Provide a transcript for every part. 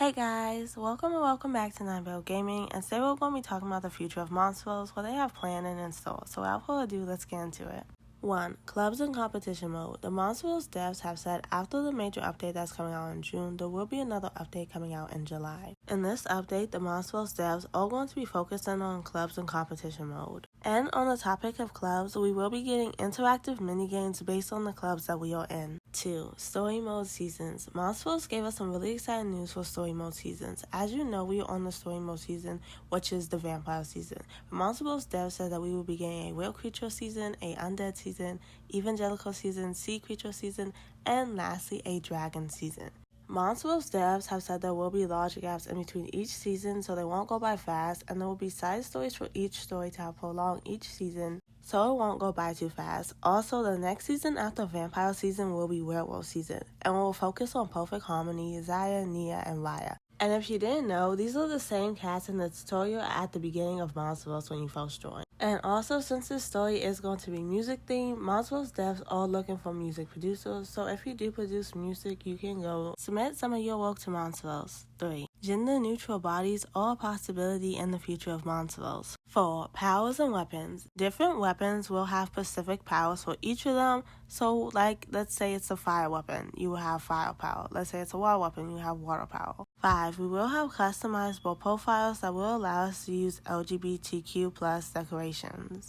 Hey guys, welcome and welcome back to 9 Gaming, and today we're going to be talking about the future of Monsterverse, what they have planned and in store. So without further ado, let's get into it. 1. Clubs and competition mode. The Monsterverse devs have said after the major update that's coming out in June, there will be another update coming out in July. In this update, the Monsterverse devs are going to be focusing on clubs and competition mode. And on the topic of clubs, we will be getting interactive minigames based on the clubs that we are in. 2. Story mode seasons. Monsterverse gave us some really exciting news for story mode seasons. As you know, we are on the story mode season, which is the vampire season. The Monsterverse devs said that we will be getting a whale creature season, a undead season, evangelical season, sea creature season, and lastly, a dragon season. Monsterverse devs have said there will be large gaps in between each season, so they won't go by fast, and there will be side stories for each story to help prolong each season, so it won't go by too fast. Also, the next season after vampire season will be werewolf season, and will focus on perfect harmony, Zaya, Nia, and Raya. And if you didn't know, these are the same cats in the tutorial at the beginning of Monsterverse when you first join. And also, since this story is going to be music themed, Monsterverse devs are looking for music producers, so if you do produce music, you can go submit some of your work to Monsterverse. 3. Gender neutral bodies are a possibility in the future of Monsterverse. 4. Powers and weapons. Different weapons will have specific powers for each of them. So, like, let's say it's a fire weapon, you will have fire power. Let's say it's a water weapon, you have water power. 5. We will have customizable profiles that will allow us to use LGBTQ plus decorations.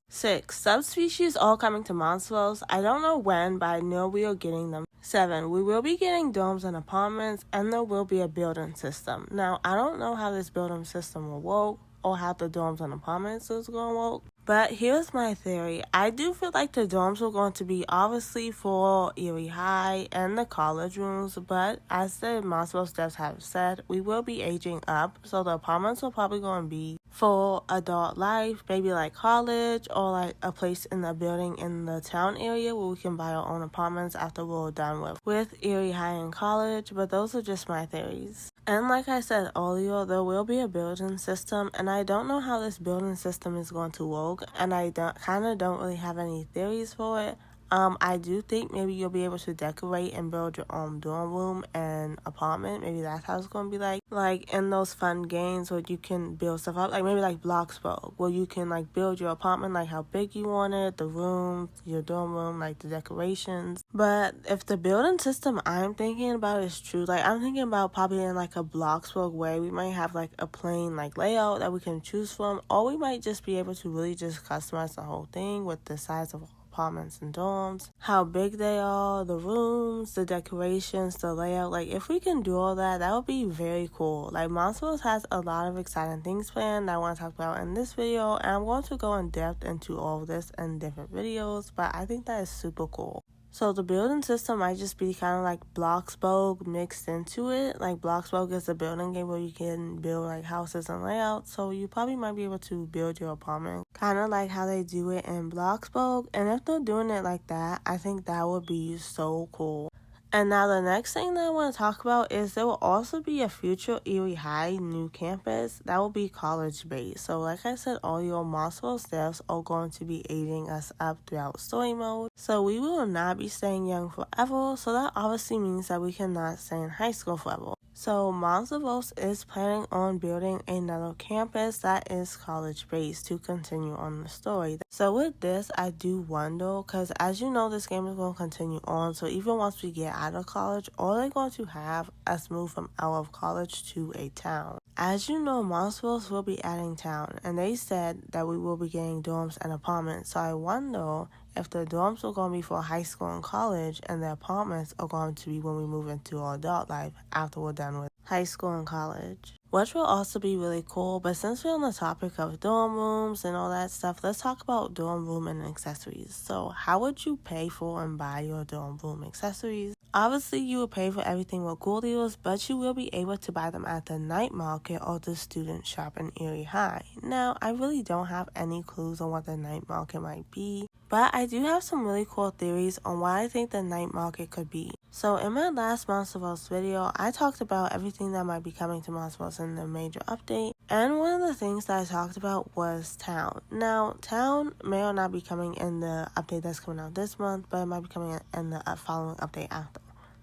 6. Subspecies all coming to Monsterverse. I don't know when, but I know we are getting them. 7. We will be getting domes and apartments, and there will be a building system. Now, I don't know how this building system will work, or how the dorms and apartments is going to work. But here's my theory. I do feel like the dorms are going to be obviously for Erie High and the college rooms, but as the Monsterverse devs have said, we will be aging up, so the apartments are probably going to be for adult life, maybe like college or like a place in the building in the town area where we can buy our own apartments after we're done with Erie High and college, but those are just my theories. And like I said earlier, there will be a building system, and I don't know how this building system is going to work, and I don't really have any theories for it. I do think maybe you'll be able to decorate and build your own dorm room and apartment. Maybe that's how it's going to be like in those fun games where you can build stuff up, like maybe like Bloxburg, where you can like build your apartment like how big you want it, the rooms, your dorm room, like the decorations. But if the building system I'm thinking about is true, like I'm thinking about probably in like a Bloxburg way, we might have like a plain like layout that we can choose from, or we might just be able to really just customize the whole thing with the size of apartments and dorms, how big they are, the rooms, the decorations, the layout. Like if we can do all that, that would be very cool. Like Monsterverse has a lot of exciting things planned that I want to talk about in this video, and I'm going to go in depth into all of this in different videos, but I think that is super cool. So the building system might just be kind of like Bloxburg mixed into it. Like Bloxburg is a building game where you can build like houses and layouts. So you probably might be able to build your apartment kind of like how they do it in Bloxburg. And if they're doing it like that, I think that would be so cool. And now the next thing that I want to talk about is there will also be a future Erie High new campus that will be college based. So like I said, all your Monsterverse devs are going to be aiding us up throughout story mode. So we will not be staying young forever. So that obviously means that we cannot stay in high school forever. So Monsterverse is planning on building another campus that is college based to continue on the story. So with this, I do wonder, because as you know, this game is going to continue on. So even once we get out of college, all they're going to have us move from out of college to a town. As you know, Monsterverse will be adding town, and they said that we will be getting dorms and apartments. So I wonder if the dorms are going to be for high school and college, and the apartments are going to be when we move into our adult life after we're done with high school and college, which will also be really cool. But since we're on the topic of dorm rooms and all that stuff, let's talk about dorm room and accessories. So how would you pay for and buy your dorm room accessories? Obviously, you will pay for everything with Gold Deals, but you will be able to buy them at the night market or the student shop in Erie High. Now, I really don't have any clues on what the night market might be, but I do have some really cool theories on what I think the night market could be. So in my last Monsterverse video, I talked about everything that might be coming to Monsterverse in the major update, and one of the things that I talked about was Town. Now, Town may or not be coming in the update that's coming out this month, but it might be coming in the following update after.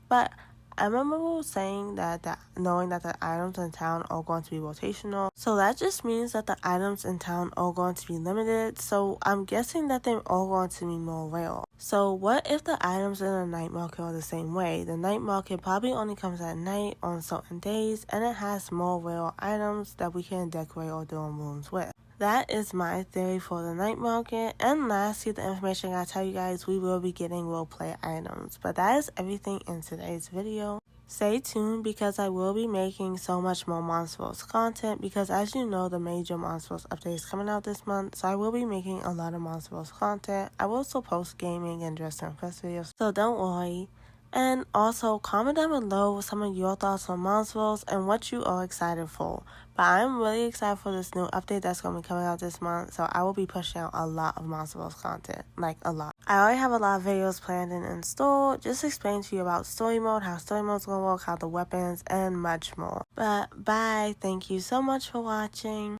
But I remember saying that knowing that the items in town are going to be rotational. So that just means that the items in town are going to be limited. So I'm guessing that they're all going to be more rare. So what if the items in the night market are the same way? The night market probably only comes at night on certain days, and it has more rare items that we can decorate or do in rooms with. That is my theory for the night market. And lastly, the information I gotta tell you guys, we will be getting roleplay items. But that is everything in today's video. Stay tuned because I will be making so much more Monsterverse content because as you know, the major Monsterverse update is coming out this month. So I will be making a lot of Monsterverse content. I will also post gaming and dress and press videos, so don't worry. And also, comment down below some of your thoughts on Monsterverse and what you are excited for. But I'm really excited for this new update that's going to be coming out this month, so I will be pushing out a lot of Monsterverse content, like a lot. I already have a lot of videos planned and installed, just explaining to you about story mode, how story mode's going to work, how the weapons, and much more. But bye, thank you so much for watching.